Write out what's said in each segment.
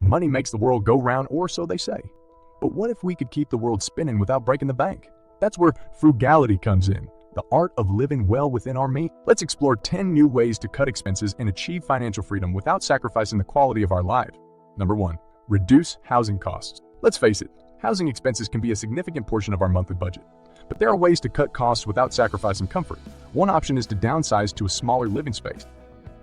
Money makes the world go round, or so they say. But what if we could keep the world spinning without breaking the bank? That's where frugality comes in, the art of living well within our means. Let's explore 10 new ways to cut expenses and achieve financial freedom without sacrificing the quality of our lives. Number 1. Reduce housing costs. Let's face it, housing expenses can be a significant portion of our monthly budget. But there are ways to cut costs without sacrificing comfort. One option is to downsize to a smaller living space.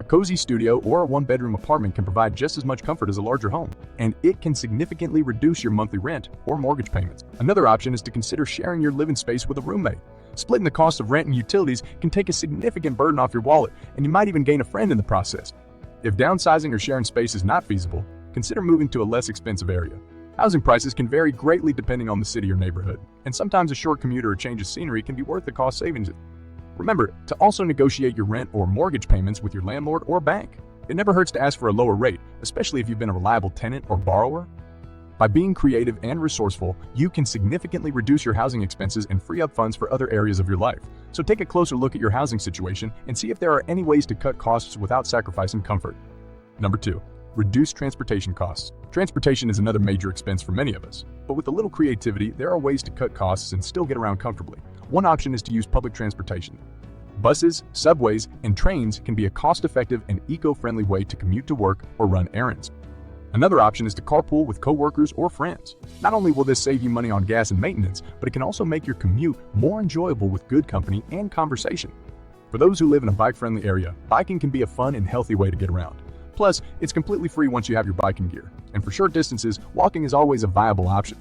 A cozy studio or a one-bedroom apartment can provide just as much comfort as a larger home, and it can significantly reduce your monthly rent or mortgage payments. Another option is to consider sharing your living space with a roommate. Splitting the cost of rent and utilities can take a significant burden off your wallet, and you might even gain a friend in the process. If downsizing or sharing space is not feasible, consider moving to a less expensive area. Housing prices can vary greatly depending on the city or neighborhood, and sometimes a short commute or a change of scenery can be worth the cost savings. Remember to also negotiate your rent or mortgage payments with your landlord or bank. It never hurts to ask for a lower rate, especially if you've been a reliable tenant or borrower. By being creative and resourceful, you can significantly reduce your housing expenses and free up funds for other areas of your life. So take a closer look at your housing situation and see if there are any ways to cut costs without sacrificing comfort. Number 2. Reduce transportation costs. Transportation is another major expense for many of us, but with a little creativity, there are ways to cut costs and still get around comfortably. One option is to use public transportation. Buses, subways, and trains can be a cost-effective and eco-friendly way to commute to work or run errands. Another option is to carpool with coworkers or friends. Not only will this save you money on gas and maintenance, but it can also make your commute more enjoyable with good company and conversation. For those who live in a bike-friendly area, biking can be a fun and healthy way to get around. Plus, it's completely free once you have your biking gear, and for short distances, walking is always a viable option.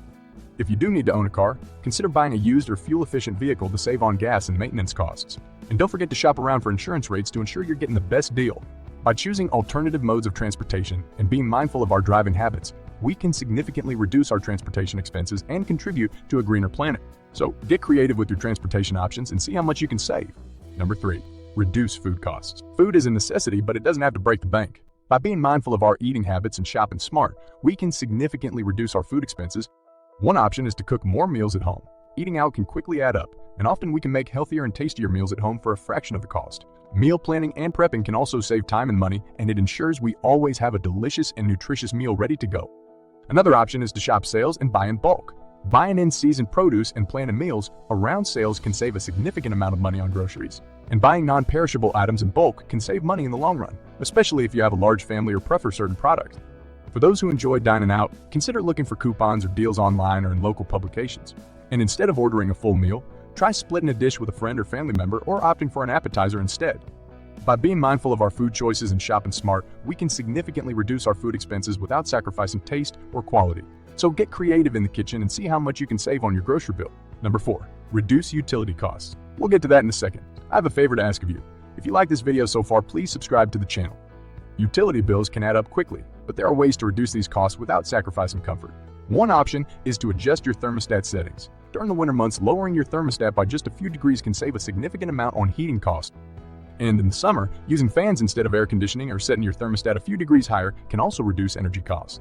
If you do need to own a car, consider buying a used or fuel-efficient vehicle to save on gas and maintenance costs. And don't forget to shop around for insurance rates to ensure you're getting the best deal. By choosing alternative modes of transportation and being mindful of our driving habits, we can significantly reduce our transportation expenses and contribute to a greener planet. So get creative with your transportation options and see how much you can save. Number 3. Reduce food costs. Food is a necessity, but it doesn't have to break the bank. By being mindful of our eating habits and shopping smart, we can significantly reduce our food expenses. One option is to cook more meals at home. Eating out can quickly add up, and often we can make healthier and tastier meals at home for a fraction of the cost. Meal planning and prepping can also save time and money, and it ensures we always have a delicious and nutritious meal ready to go. Another option is to shop sales and buy in bulk. Buying in seasoned produce and planning meals around sales can save a significant amount of money on groceries. And buying non-perishable items in bulk can save money in the long run, especially if you have a large family or prefer certain products. For those who enjoy dining out, consider looking for coupons or deals online or in local publications. And instead of ordering a full meal, try splitting a dish with a friend or family member or opting for an appetizer instead. By being mindful of our food choices and shopping smart, we can significantly reduce our food expenses without sacrificing taste or quality. So get creative in the kitchen and see how much you can save on your grocery bill. Number 4. Reduce utility costs. We'll get to that in a second. I have a favor to ask of you. If you like this video so far, please subscribe to the channel. Utility bills can add up quickly, but there are ways to reduce these costs without sacrificing comfort. One option is to adjust your thermostat settings. During the winter months, lowering your thermostat by just a few degrees can save a significant amount on heating costs. And in the summer, using fans instead of air conditioning or setting your thermostat a few degrees higher can also reduce energy costs.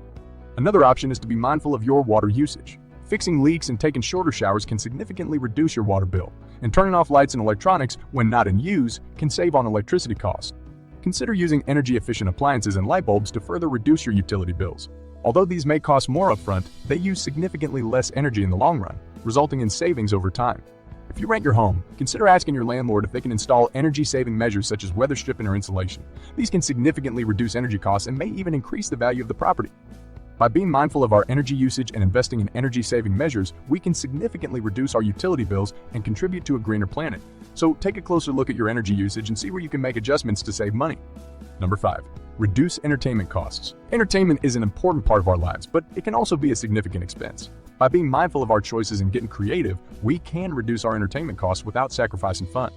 Another option is to be mindful of your water usage. Fixing leaks and taking shorter showers can significantly reduce your water bill, and turning off lights and electronics when not in use can save on electricity costs. Consider using energy-efficient appliances and light bulbs to further reduce your utility bills. Although these may cost more upfront, they use significantly less energy in the long run, resulting in savings over time. If you rent your home, consider asking your landlord if they can install energy-saving measures such as weather stripping or insulation. These can significantly reduce energy costs and may even increase the value of the property. By being mindful of our energy usage and investing in energy-saving measures, we can significantly reduce our utility bills and contribute to a greener planet. So take a closer look at your energy usage and see where you can make adjustments to save money. Number 5. Reduce entertainment costs. Entertainment is an important part of our lives, but it can also be a significant expense. By being mindful of our choices and getting creative, we can reduce our entertainment costs without sacrificing fun.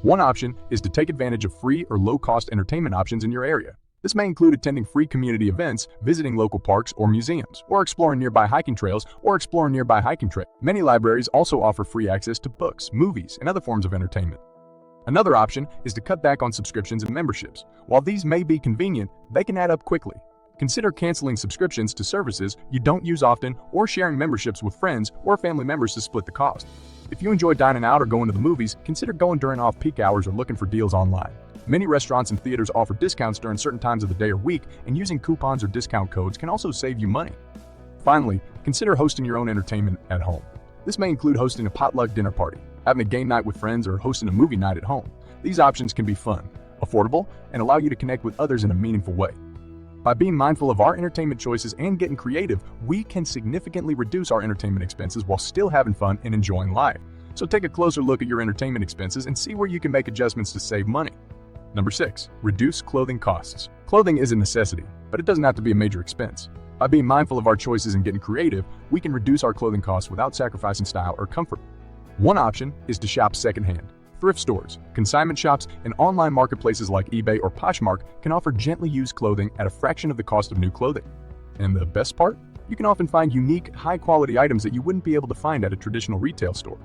One option is to take advantage of free or low-cost entertainment options in your area. This may include attending free community events, visiting local parks or museums, or exploring nearby hiking trails. Many libraries also offer free access to books, movies, and other forms of entertainment. Another option is to cut back on subscriptions and memberships. While these may be convenient, they can add up quickly. Consider canceling subscriptions to services you don't use often or sharing memberships with friends or family members to split the cost. If you enjoy dining out or going to the movies, consider going during off-peak hours or looking for deals online. Many restaurants and theaters offer discounts during certain times of the day or week, and using coupons or discount codes can also save you money. Finally, consider hosting your own entertainment at home. This may include hosting a potluck dinner party, having a game night with friends, or hosting a movie night at home. These options can be fun, affordable, and allow you to connect with others in a meaningful way. By being mindful of our entertainment choices and getting creative, we can significantly reduce our entertainment expenses while still having fun and enjoying life. So take a closer look at your entertainment expenses and see where you can make adjustments to save money. Number 6, reduce clothing costs. Clothing is a necessity, but it doesn't have to be a major expense. By being mindful of our choices and getting creative, we can reduce our clothing costs without sacrificing style or comfort. One option is to shop secondhand. Thrift stores, consignment shops, and online marketplaces like eBay or Poshmark can offer gently used clothing at a fraction of the cost of new clothing. And the best part? You can often find unique, high-quality items that you wouldn't be able to find at a traditional retail store.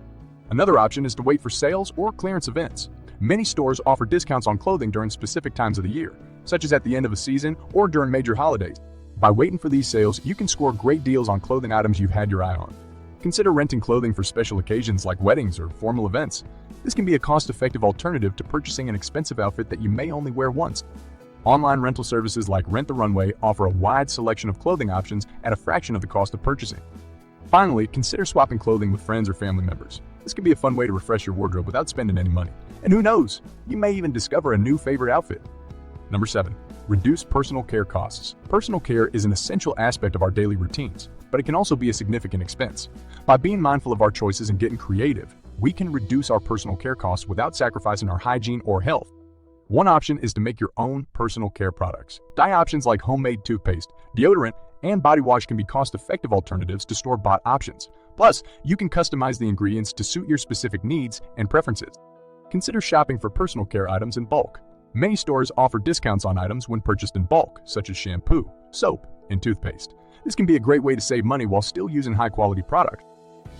Another option is to wait for sales or clearance events. Many stores offer discounts on clothing during specific times of the year, such as at the end of a season or during major holidays. By waiting for these sales, you can score great deals on clothing items you've had your eye on. Consider renting clothing for special occasions like weddings or formal events. This can be a cost-effective alternative to purchasing an expensive outfit that you may only wear once. Online rental services like Rent the Runway offer a wide selection of clothing options at a fraction of the cost of purchasing. Finally, consider swapping clothing with friends or family members. This can be a fun way to refresh your wardrobe without spending any money. And who knows, you may even discover a new favorite outfit. Number 7, reduce personal care costs. Personal care is an essential aspect of our daily routines, but it can also be a significant expense. By being mindful of our choices and getting creative, we can reduce our personal care costs without sacrificing our hygiene or health. One option is to make your own personal care products. Dye options like homemade toothpaste, deodorant, and body wash can be cost-effective alternatives to store-bought options. Plus, you can customize the ingredients to suit your specific needs and preferences. Consider shopping for personal care items in bulk. Many stores offer discounts on items when purchased in bulk, such as shampoo, soap, and toothpaste. This can be a great way to save money while still using high-quality products.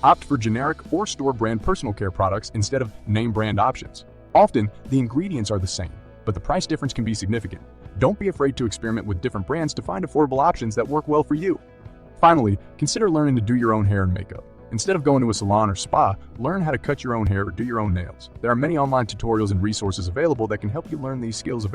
Opt for generic or store-brand personal care products instead of name-brand options. Often, the ingredients are the same, but the price difference can be significant. Don't be afraid to experiment with different brands to find affordable options that work well for you. Finally, consider learning to do your own hair and makeup. Instead of going to a salon or spa, learn how to cut your own hair or do your own nails. There are many online tutorials and resources available that can help you learn these skills.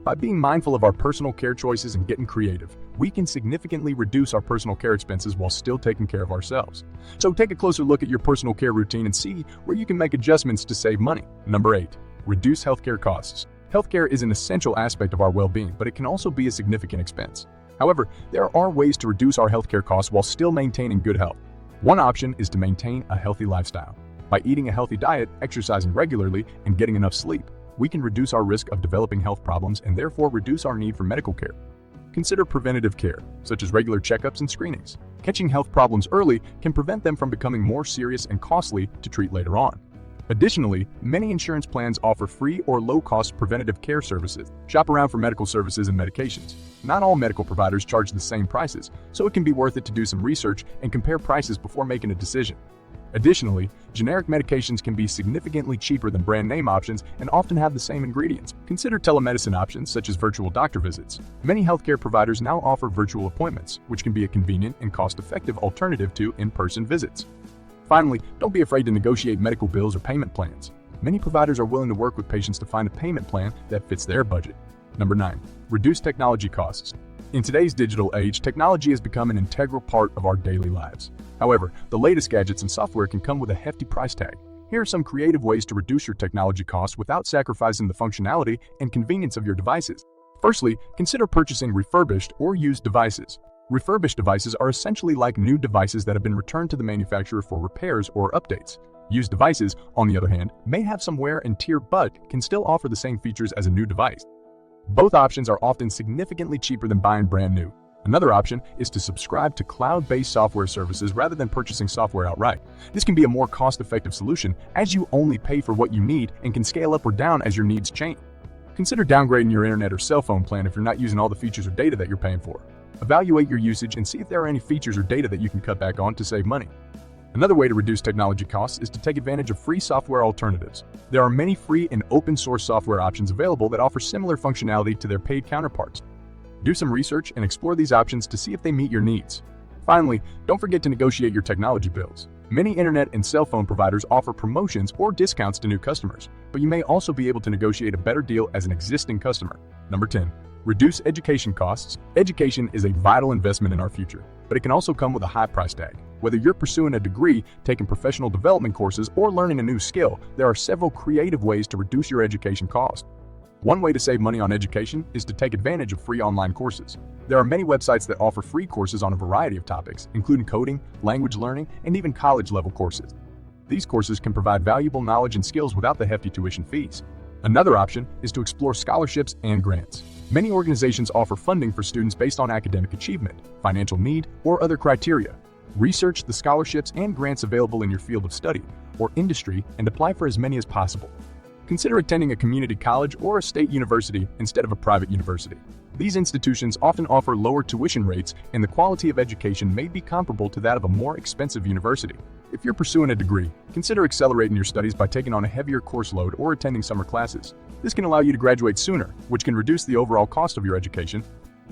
By being mindful of our personal care choices and getting creative, we can significantly reduce our personal care expenses while still taking care of ourselves. So take a closer look at your personal care routine and see where you can make adjustments to save money. Number 8, reduce healthcare costs. Healthcare is an essential aspect of our well-being, but it can also be a significant expense. However, there are ways to reduce our healthcare costs while still maintaining good health. One option is to maintain a healthy lifestyle. By eating a healthy diet, exercising regularly, and getting enough sleep, we can reduce our risk of developing health problems and therefore reduce our need for medical care. Consider preventative care, such as regular checkups and screenings. Catching health problems early can prevent them from becoming more serious and costly to treat later on. Additionally, many insurance plans offer free or low-cost preventative care services. Shop around for medical services and medications. Not all medical providers charge the same prices, so it can be worth it to do some research and compare prices before making a decision. Additionally, generic medications can be significantly cheaper than brand name options and often have the same ingredients. Consider telemedicine options such as virtual doctor visits. Many healthcare providers now offer virtual appointments, which can be a convenient and cost-effective alternative to in-person visits. Finally, don't be afraid to negotiate medical bills or payment plans. Many providers are willing to work with patients to find a payment plan that fits their budget. Number 9, reduce technology costs. In today's digital age, technology has become an integral part of our daily lives. However, the latest gadgets and software can come with a hefty price tag. Here are some creative ways to reduce your technology costs without sacrificing the functionality and convenience of your devices. Firstly, consider purchasing refurbished or used devices. Refurbished devices are essentially like new devices that have been returned to the manufacturer for repairs or updates. Used devices, on the other hand, may have some wear and tear but can still offer the same features as a new device. Both options are often significantly cheaper than buying brand new. Another option is to subscribe to cloud-based software services rather than purchasing software outright. This can be a more cost-effective solution as you only pay for what you need and can scale up or down as your needs change. Consider downgrading your internet or cell phone plan if you're not using all the features or data that you're paying for. Evaluate your usage and see if there are any features or data that you can cut back on to save money. Another way to reduce technology costs is to take advantage of free software alternatives. There are many free and open-source software options available that offer similar functionality to their paid counterparts. Do some research and explore these options to see if they meet your needs. Finally, don't forget to negotiate your technology bills. Many internet and cell phone providers offer promotions or discounts to new customers. but you may also be able to negotiate a better deal as an existing customer. Number 10. Reduce education costs. Education is a vital investment in our future, but it can also come with a high price tag. Whether you're pursuing a degree, taking professional development courses, or learning a new skill, there are several creative ways to reduce your education cost. One way to save money on education is to take advantage of free online courses. There are many websites that offer free courses on a variety of topics, including coding, language learning, and even college-level courses. These courses can provide valuable knowledge and skills without the hefty tuition fees. Another option is to explore scholarships and grants. Many organizations offer funding for students based on academic achievement, financial need, or other criteria. Research the scholarships and grants available in your field of study or industry and apply for as many as possible. Consider attending a community college or a state university instead of a private university. These institutions often offer lower tuition rates, and the quality of education may be comparable to that of a more expensive university. If you're pursuing a degree, consider accelerating your studies by taking on a heavier course load or attending summer classes. This can allow you to graduate sooner, which can reduce the overall cost of your education.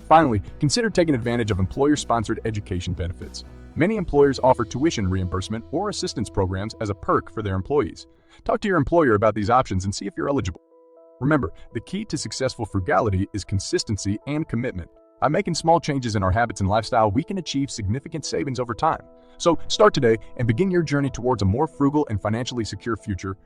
Finally, consider taking advantage of employer-sponsored education benefits. Many employers offer tuition reimbursement or assistance programs as a perk for their employees. Talk to your employer about these options and see if you're eligible. Remember, the key to successful frugality is consistency and commitment. By making small changes in our habits and lifestyle, we can achieve significant savings over time. So start today and begin your journey towards a more frugal and financially secure future.